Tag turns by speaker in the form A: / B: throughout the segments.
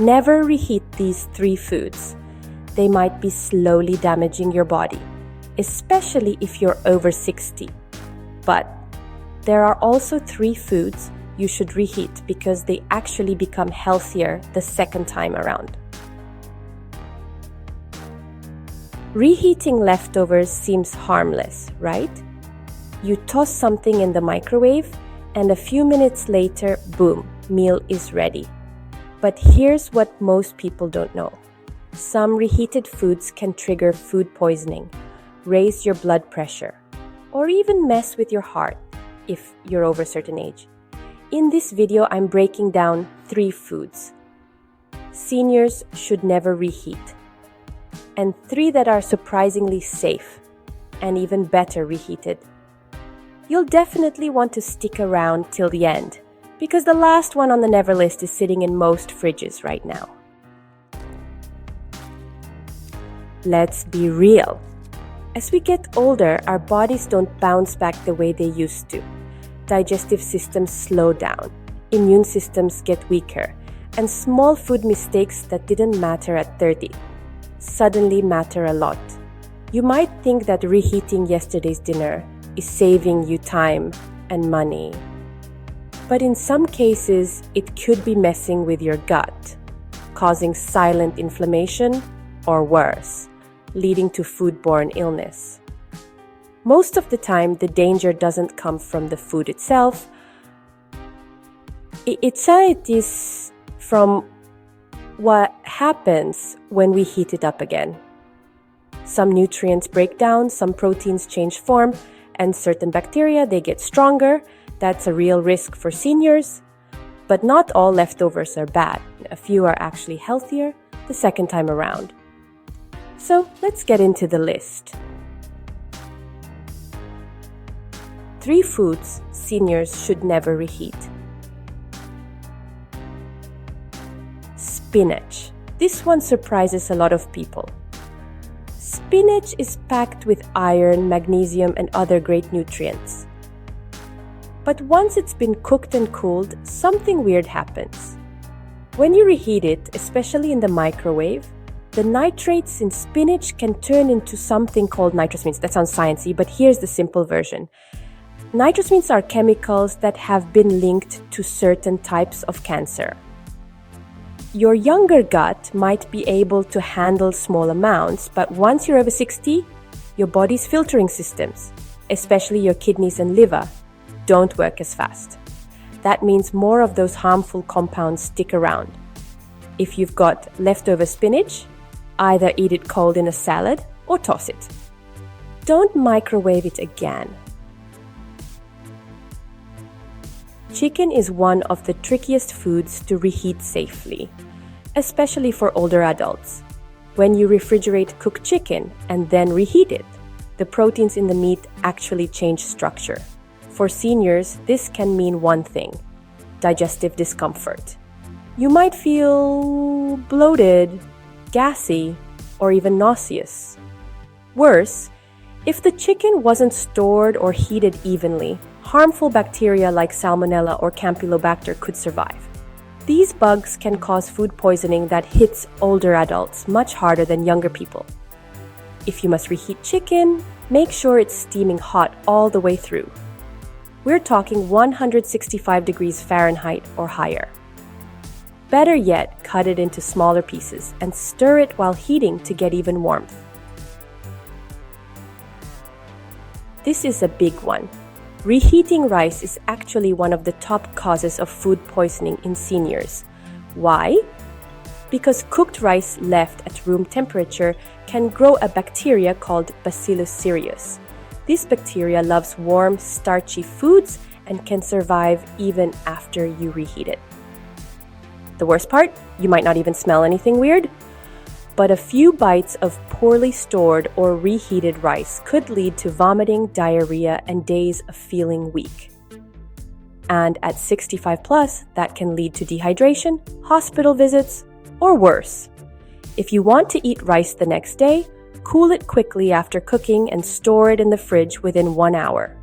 A: Never reheat these 3 foods. They might be slowly damaging your body, especially if you're over 60. But there are also 3 foods you should reheat because they actually become healthier the second time around. Reheating leftovers seems harmless, right? You toss something in the microwave and a few minutes later, boom, meal is ready. But here's what most people don't know. Some reheated foods can trigger food poisoning, raise your blood pressure, or even mess with your heart if you're over a certain age. In this video, I'm breaking down 3 foods seniors should never reheat, and 3 that are surprisingly safe and even better reheated. You'll definitely want to stick around till the end, because the last one on the never list is sitting in most fridges right now. Let's be real. As we get older, our bodies don't bounce back the way they used to. Digestive systems slow down, immune systems get weaker, and small food mistakes that didn't matter at 30 suddenly matter a lot. You might think that reheating yesterday's dinner is saving you time and money. But in some cases, it could be messing with your gut, causing silent inflammation or worse, leading to foodborne illness. Most of the time, the danger doesn't come from the food itself. It is from what happens when we heat it up again. Some nutrients break down, some proteins change form, and certain bacteria, they get stronger. That's a real risk for seniors. But not all leftovers are bad. A few are actually healthier the second time around. So let's get into the list. 3 foods seniors should never reheat. Spinach. This one surprises a lot of people. Spinach is packed with iron, magnesium, and other great nutrients. But once it's been cooked and cooled, something weird happens. When you reheat it, especially in the microwave, the nitrates in spinach can turn into something called nitrosamines. That sounds sciencey, but here's the simple version. Nitrosamines are chemicals that have been linked to certain types of cancer. Your younger gut might be able to handle small amounts, but once you're over 60, your body's filtering systems, especially your kidneys and liver, don't work as fast. That means more of those harmful compounds stick around. If you've got leftover spinach, either eat it cold in a salad or toss it. Don't microwave it again. Chicken is one of the trickiest foods to reheat safely, especially for older adults. When you refrigerate cooked chicken and then reheat it, the proteins in the meat actually change structure. For seniors, this can mean one thing: digestive discomfort. You might feel bloated, gassy, or even nauseous. Worse, if the chicken wasn't stored or heated evenly, harmful bacteria like Salmonella or Campylobacter could survive. These bugs can cause food poisoning that hits older adults much harder than younger people. If you must reheat chicken, make sure it's steaming hot all the way through. We're talking 165 degrees Fahrenheit or higher. Better yet, cut it into smaller pieces and stir it while heating to get even warmth. This is a big one. Reheating rice is actually one of the top causes of food poisoning in seniors. Why? Because cooked rice left at room temperature can grow a bacteria called Bacillus cereus. This bacteria loves warm, starchy foods and can survive even after you reheat it. The worst part? You might not even smell anything weird. But a few bites of poorly stored or reheated rice could lead to vomiting, diarrhea, and days of feeling weak. And at 65 plus, that can lead to dehydration, hospital visits, or worse. If you want to eat rice the next day, cool it quickly after cooking and store it in the fridge within 1 hour.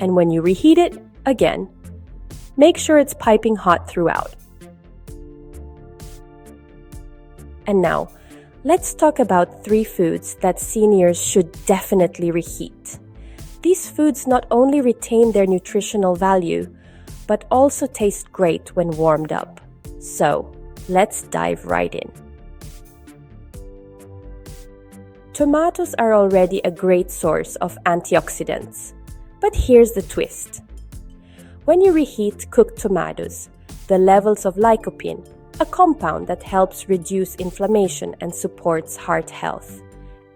A: And when you reheat it, again, make sure it's piping hot throughout. And now, let's talk about 3 foods that seniors should definitely reheat. These foods not only retain their nutritional value, but also taste great when warmed up. So, let's dive right in. Tomatoes are already a great source of antioxidants. But here's the twist. When you reheat cooked tomatoes, the levels of lycopene, a compound that helps reduce inflammation and supports heart health,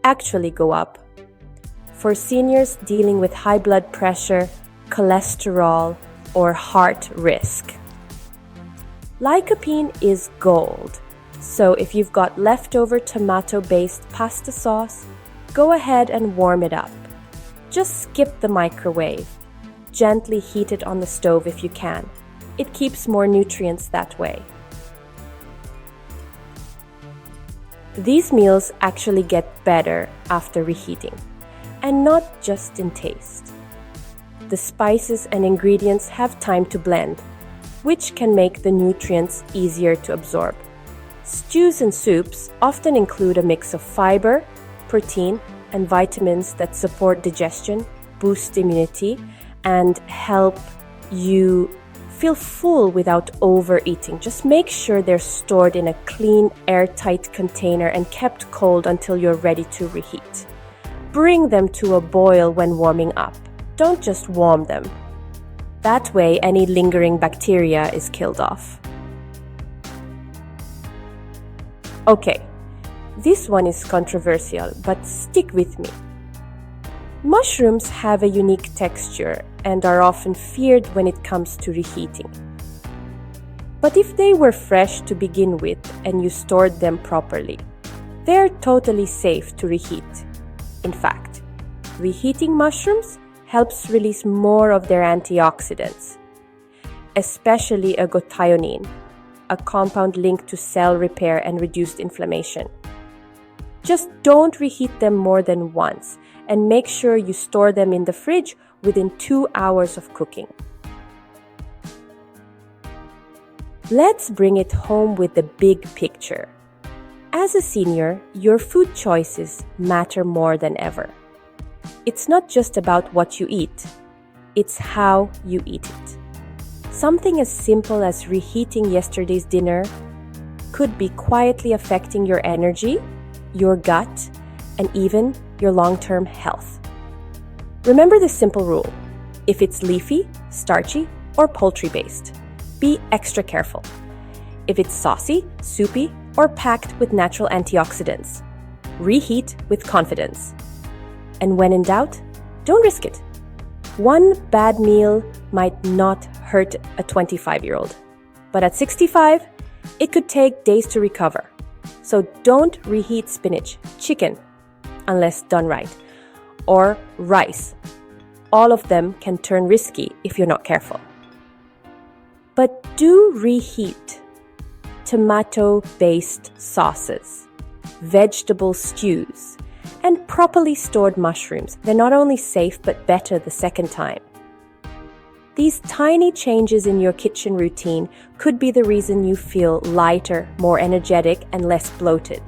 A: actually go up. For seniors dealing with high blood pressure, cholesterol, or heart risk. Lycopene is gold, so if you've got leftover tomato-based pasta sauce, go ahead and warm it up. Just skip the microwave. Gently heat it on the stove if you can. It keeps more nutrients that way. These meals actually get better after reheating, and not just in taste. The spices and ingredients have time to blend, which can make the nutrients easier to absorb. Stews and soups often include a mix of fiber, protein, and vitamins that support digestion, boost immunity, and help you feel full without overeating. Just make sure they're stored in a clean, airtight container and kept cold until you're ready to reheat. Bring them to a boil when warming up. Don't just warm them. That way, any lingering bacteria is killed off. Okay, this one is controversial, but stick with me. Mushrooms have a unique texture and are often feared when it comes to reheating. But if they were fresh to begin with and you stored them properly, they're totally safe to reheat. In fact, reheating mushrooms helps release more of their antioxidants, especially a glutathione, a compound linked to cell repair and reduced inflammation. Just don't reheat them more than once, and make sure you store them in the fridge within 2 hours of cooking. Let's bring it home with the big picture. As a senior, your food choices matter more than ever. It's not just about what you eat, it's how you eat it. Something as simple as reheating yesterday's dinner could be quietly affecting your energy, your gut, and even your long-term health. Remember this simple rule. If it's leafy, starchy, or poultry-based, be extra careful. If it's saucy, soupy, or packed with natural antioxidants, reheat with confidence. And when in doubt, don't risk it. One bad meal might not hurt a 25-year-old, but at 65, it could take days to recover. So don't reheat spinach, chicken, unless done right, or rice. All of them can turn risky if you're not careful. But do reheat tomato-based sauces, vegetable stews, and properly stored mushrooms. They're not only safe, but better the second time. These tiny changes in your kitchen routine could be the reason you feel lighter, more energetic, and less bloated.